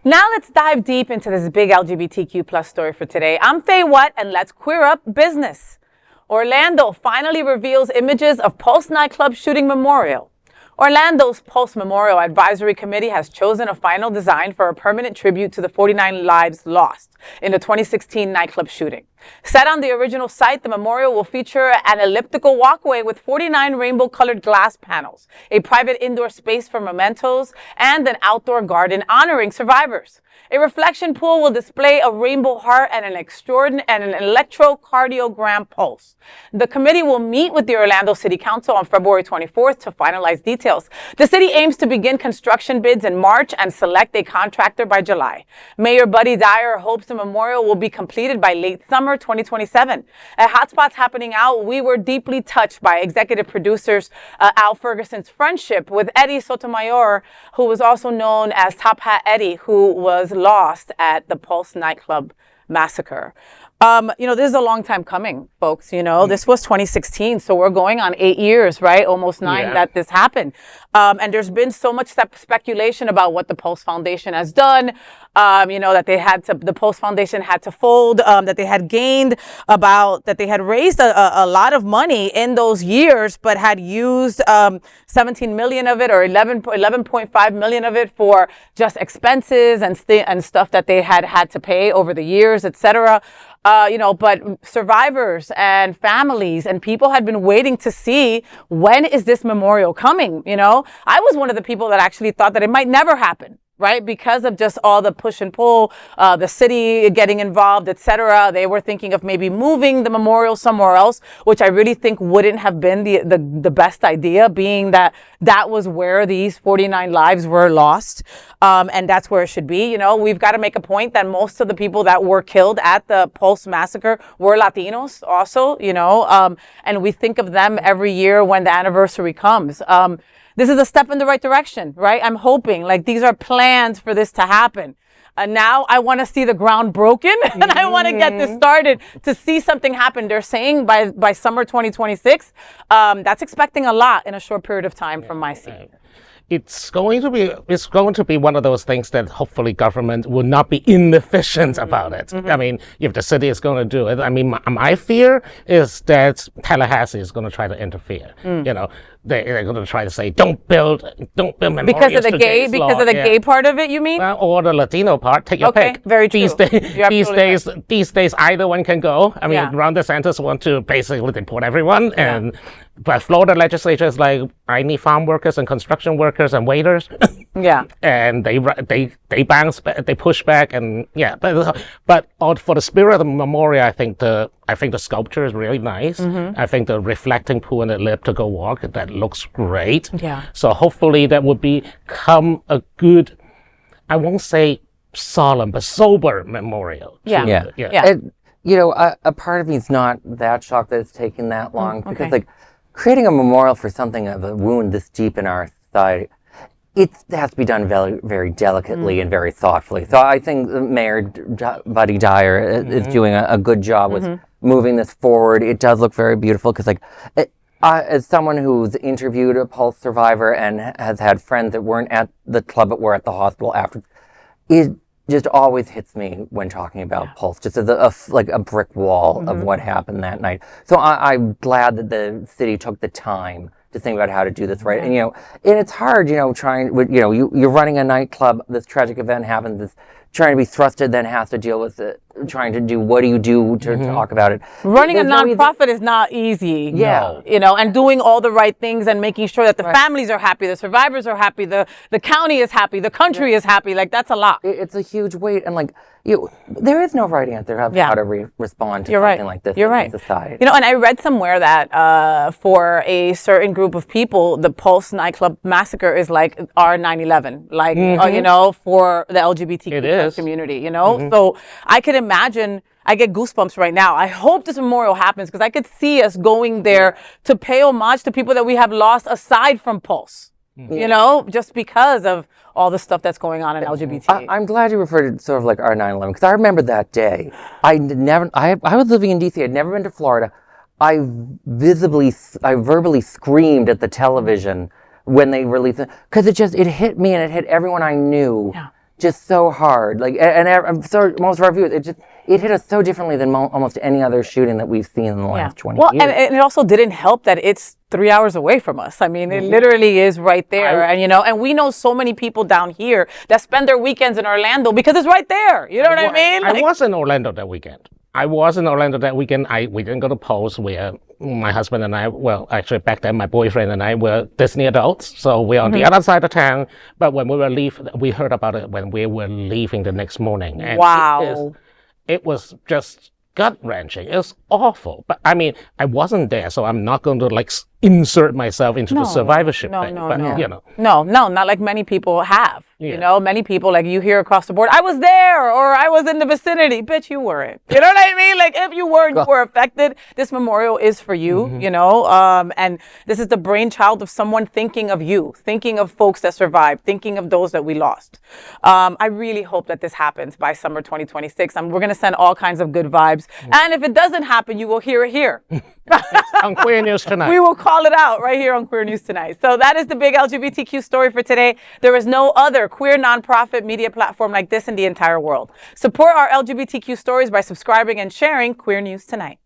Now let's dive deep into this big LGBTQ plus story for today. I'm Faye Watt, and let's queer up business. Orlando finally reveals images of Pulse nightclub shooting memorial. Orlando's Pulse Memorial Advisory Committee has chosen a final design for a permanent tribute to the 49 lives lost in the 2016 nightclub shooting. Set on the original site, the memorial will feature an elliptical walkway with 49 rainbow-colored glass panels, a private indoor space for mementos, and an outdoor garden honoring survivors. A reflection pool will display a rainbow heart and an electrocardiogram pulse. The committee will meet with the Orlando City Council on February 24th to finalize details. The city aims to begin construction bids in March and select a contractor by July. Mayor Buddy Dyer hopes the memorial will be completed by late summer 2027. At Hotspots Happening Out, we were deeply touched by executive producers Al Ferguson's friendship with Eddie Sotomayor, who was also known as Top Hat Eddie, who was lost at the Pulse nightclub massacre. This is a long time coming, folks. This was 2016, so we're going on 8 years, right? Almost 9 that this happened. And there's been so much speculation about what the Pulse Foundation has done. That the Pulse Foundation had to fold, that they had that they had raised a lot of money in those years, but had used 17 million of it or 11.5 million of it for just expenses and stuff that they had to pay over the years, etc. But survivors and families and people had been waiting to see, when is this memorial coming? I was one of the people that actually thought that it might never happen, right? Because of just all the push and pull, the city getting involved, etc. They were thinking of maybe moving the memorial somewhere else, which I really think wouldn't have been the best idea, being that was where these 49 lives were lost. And that's where it should be. We've got to make a point that most of the people that were killed at the Pulse massacre were Latinos also, and we think of them every year when the anniversary comes. This is a step in the right direction, right? I'm hoping, these are plans for this to happen. Now I want to see the ground broken, and I want to get this started to see something happen. They're saying by summer 2026. That's expecting a lot in a short period of time from my seat. It's going to be one of those things that hopefully government will not be inefficient about it. I mean, if the city is going to do it, my fear is that Tallahassee is going to try to interfere. They're going to try to say, don't build memorials because of the gay part of it, you mean? Well, or the Latino part. Take your pick. Very true. These days, either one can go. Ron DeSantis want to basically deport everyeveryone, but Florida legislature is like, I need farm workers and construction workers and waiters. And they bounce back, they push back, and but for the spirit of the memorial, I think the sculpture is really nice. I think the reflecting pool and the elliptical walk, that looks great. So hopefully that would become a good, I won't say solemn, but sober memorial. A part of me is not that shocked that it's taken that long, because creating a memorial for something of a wound this deep in our society, it has to be done very, very delicately and very thoughtfully. So I think Mayor Buddy Dyer is doing a good job with moving this forward. It does look very beautiful, because as someone who's interviewed a Pulse survivor and has had friends that weren't at the club but were at the hospital after, it just always hits me when talking about Pulse, just as a brick wall of what happened that night. So I'm glad that the city took the time to think about how to do this right. And and it's hard, you're running a nightclub, this tragic event happens, this trying to be thrusted, then has to deal with it, trying to do, what do you do to talk about it? Running a nonprofit is not easy. And doing all the right things and making sure that the families are happy, the survivors are happy, the county is happy, the country is happy. That's a lot. It's a huge weight, and there is no right answer of how to respond to something like this in society. And I read somewhere that for a certain group of people, the Pulse nightclub massacre is like our 9/11, for the LGBTQ community. So I could imagine. I get goosebumps right now. I hope this memorial happens, because I could see us going there to pay homage to people that we have lost aside from Pulse. Just because of all the stuff that's going on in LGBT. I'm glad you referred to sort of like our 9/11, because I remember that day. I was living in DC. I'd never been to Florida. I verbally screamed at the television when they released it, because it hit me and it hit everyone I knew just so hard. Like, and I'm sorry, most of our viewers, it hit us so differently than almost any other shooting that we've seen in the last 20 years. Well, and it also didn't help that it's 3 hours away from us. I mean, it literally is right there. And we know so many people down here that spend their weekends in Orlando because it's right there. You know what I mean? I was in Orlando that weekend. We didn't go to Pulse. My husband and I, well, actually back then my boyfriend and I were Disney adults, so we're on the other side of town. But when we were leaving, we heard about it when we were leaving the next morning. And wow. It was just gut-wrenching. It was awful. But I mean, I wasn't there, so I'm not going to like insert myself into the survivorship thing. No, not like many people have. Yeah. You know, many people, like you hear across the board, I was there or I was in the vicinity. Bitch, you weren't. You know what I mean? Like if you were affected, this memorial is for you, you know, and this is the brainchild of someone thinking of you, thinking of folks that survived, thinking of those that we lost. I really hope that this happens by summer 2026. We're going to send all kinds of good vibes. And if it doesn't happen, you will hear it here. On Queer News Tonight. We will call it out right here on Queer News Tonight. So that is the big LGBTQ story for today. There is no other queer nonprofit media platform like this in the entire world. Support our LGBTQ stories by subscribing and sharing Queer News Tonight.